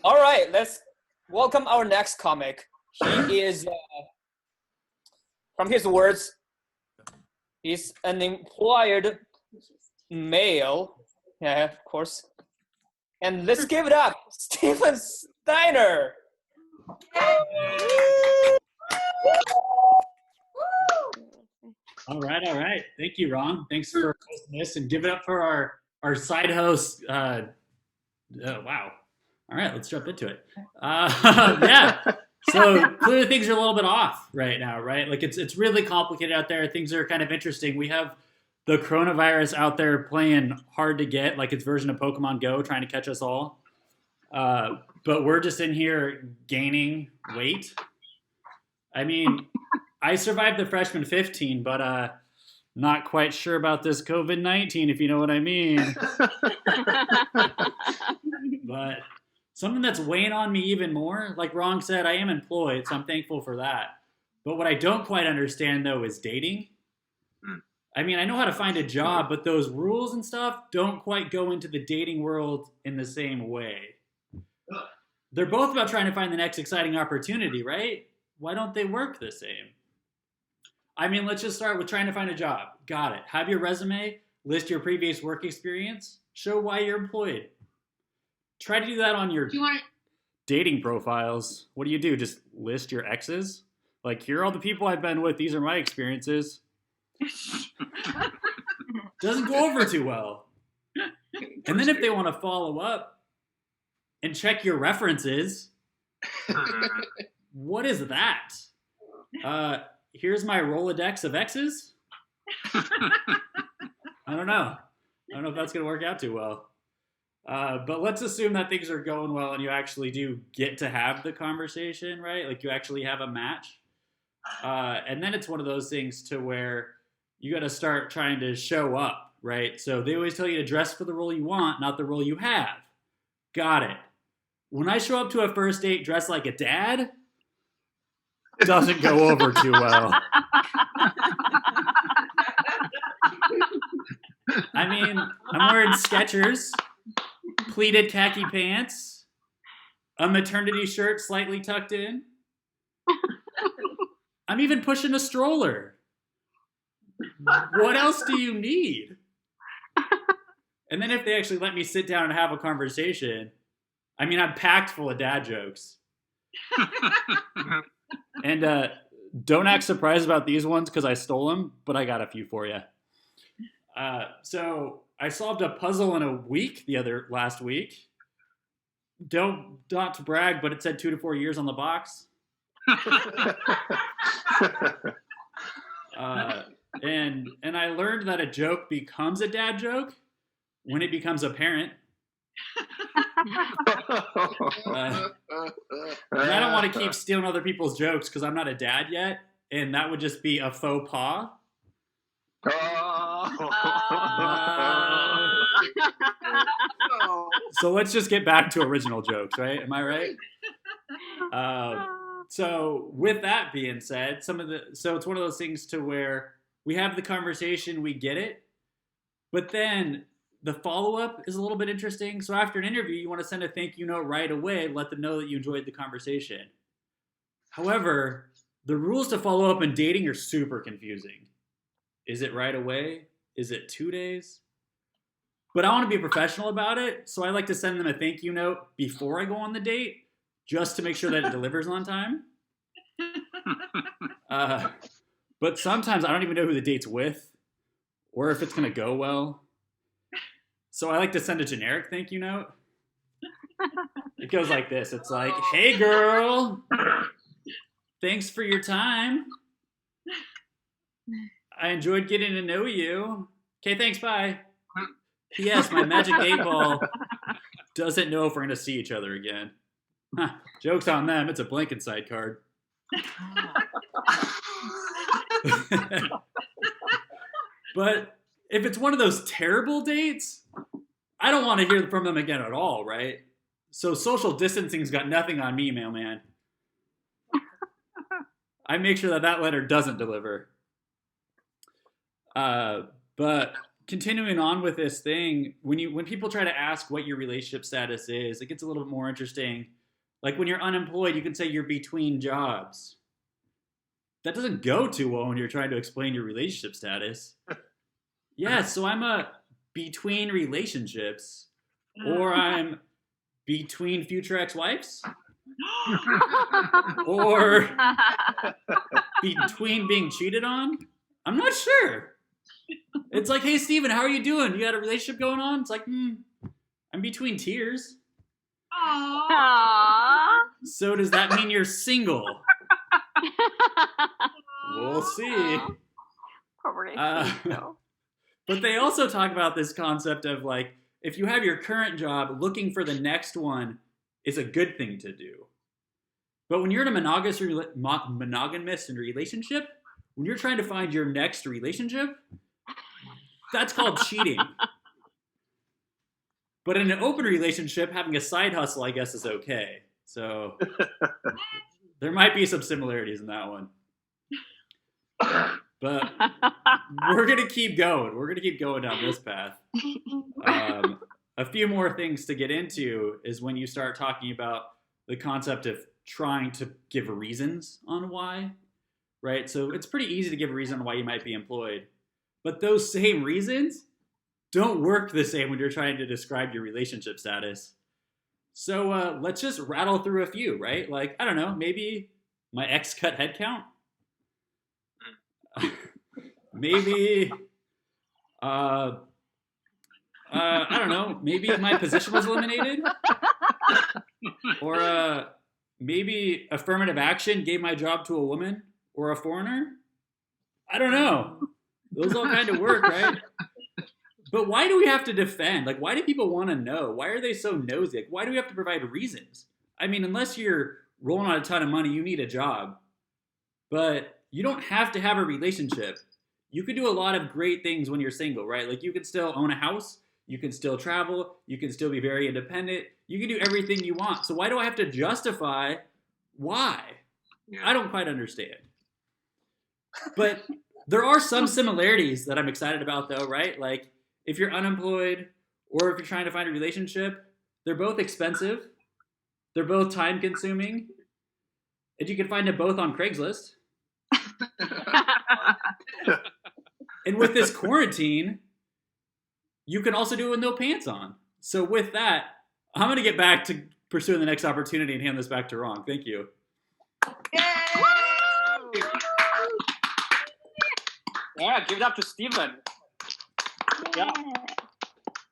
All right, let's welcome our next comic. He is, from his words, he's an employed male. Yeah, of course. And let's give it up, Stephen Steiner. All right. Thank you, Ron. Thanks for hosting this, and give it up for our side host. Wow. All right, let's jump into it. Yeah. So clearly things are a little bit off right now, right? Like it's really complicated out there. Things are kind of interesting. We have the coronavirus out there playing hard to get, like its version of Pokemon Go, trying to catch us all. But we're just in here gaining weight. I mean, I survived the freshman 15, but not quite sure about this COVID-19, if you know what I mean. But something that's weighing on me even more, like Ron said, I am employed, so I'm thankful for that. But what I don't quite understand, though, is dating. I mean, I know how to find a job, but those rules and stuff don't quite go into the dating world in the same way. They're both about trying to find the next exciting opportunity, right? Why don't they work the same? I mean, let's just start with trying to find a job. Got it. Have your resume, list your previous work experience, show why you're employed. Try to do that on your dating profiles. What do? Just list your exes? Like, here are all the people I've been with. These are my experiences. Doesn't go over too well. And then if they want to follow up and check your references, what is that? Here's my Rolodex of exes. I don't know. I don't know if that's going to work out too well. But let's assume that things are going well and you actually do get to have the conversation, right? Like you actually have a match. And then it's one of those things to where you got to start trying to show up, right? So they always tell you to dress for the role you want, not the role you have. Got it. When I show up to a first date dressed like a dad, doesn't go over too well. I mean, I'm wearing Skechers, pleated khaki pants, a maternity shirt slightly tucked in. I'm even pushing a stroller. What else do you need? And then if they actually let me sit down and have a conversation, I mean, I'm packed full of dad jokes. And don't act surprised about these ones because I stole them, but I got a few for you. So I solved a puzzle in a week last week. Not to brag, but it said 2 to 4 years on the box. And I learned that a joke becomes a dad joke when it becomes apparent. And I don't want to keep stealing other people's jokes because I'm not a dad yet, and that would just be a faux pas. So let's just get back to original jokes, right? Am I right? So with that being said, so it's one of those things to where we have the conversation, we get it, but then the follow-up is a little bit interesting. So after an interview, you want to send a thank you note right away, let them know that you enjoyed the conversation. However, the rules to follow up in dating are super confusing. Is it right away? Is it 2 days? But I want to be professional about it, so I like to send them a thank you note before I go on the date, just to make sure that it delivers on time. But sometimes I don't even know who the date's with, or if it's going to go well. So I like to send a generic thank you note. It goes like this. It's like, hey girl, thanks for your time. I enjoyed getting to know you. Okay, thanks, bye. P.S. My magic 8-ball doesn't know if we're going to see each other again. Joke's on them. It's a Blankenside card. But if it's one of those terrible dates, I don't want to hear from them again at all, right? So social distancing's got nothing on me, mailman. I make sure that letter doesn't deliver. But continuing on with this thing, when people try to ask what your relationship status is, it gets a little bit more interesting. Like when you're unemployed, you can say you're between jobs. That doesn't go too well when you're trying to explain your relationship status. Yeah, so I'm between relationships, or I'm between future ex-wives, or between being cheated on. I'm not sure. It's like, hey, Steven, how are you doing? You got a relationship going on? It's like, I'm between tears. Aww. So does that mean you're single? We'll see. But they also talk about this concept of like, if you have your current job, looking for the next one is a good thing to do. But when you're in a monogamous relationship, when you're trying to find your next relationship, that's called cheating. But in an open relationship, having a side hustle, I guess, is okay. So there might be some similarities in that one. But we're going to keep going. We're going to keep going down this path. A few more things to get into is when you start talking about the concept of trying to give reasons on why, right? So it's pretty easy to give a reason why you might be employed. But those same reasons don't work the same when you're trying to describe your relationship status. So let's just rattle through a few, right? Like, I don't know, maybe my ex cut head count? Maybe, I don't know, maybe my position was eliminated? Or maybe affirmative action gave my job to a woman or a foreigner? I don't know. Those all kind of work, right? But why do we have to defend? Like, why do people want to know? Why are they so nosy? Like, why do we have to provide reasons? I mean, unless you're rolling on a ton of money, you need a job. But you don't have to have a relationship. You can do a lot of great things when you're single, right? Like, you can still own a house. You can still travel. You can still be very independent. You can do everything you want. So why do I have to justify why? Yeah. I don't quite understand. But there are some similarities that I'm excited about, though, right? Like, if you're unemployed or if you're trying to find a relationship, they're both expensive. They're both time-consuming. And you can find them both on Craigslist. And with this quarantine, you can also do it with no pants on. So with that, I'm going to get back to pursuing the next opportunity and hand this back to Ron. Thank you. Yeah, give it up to Steven. Yeah.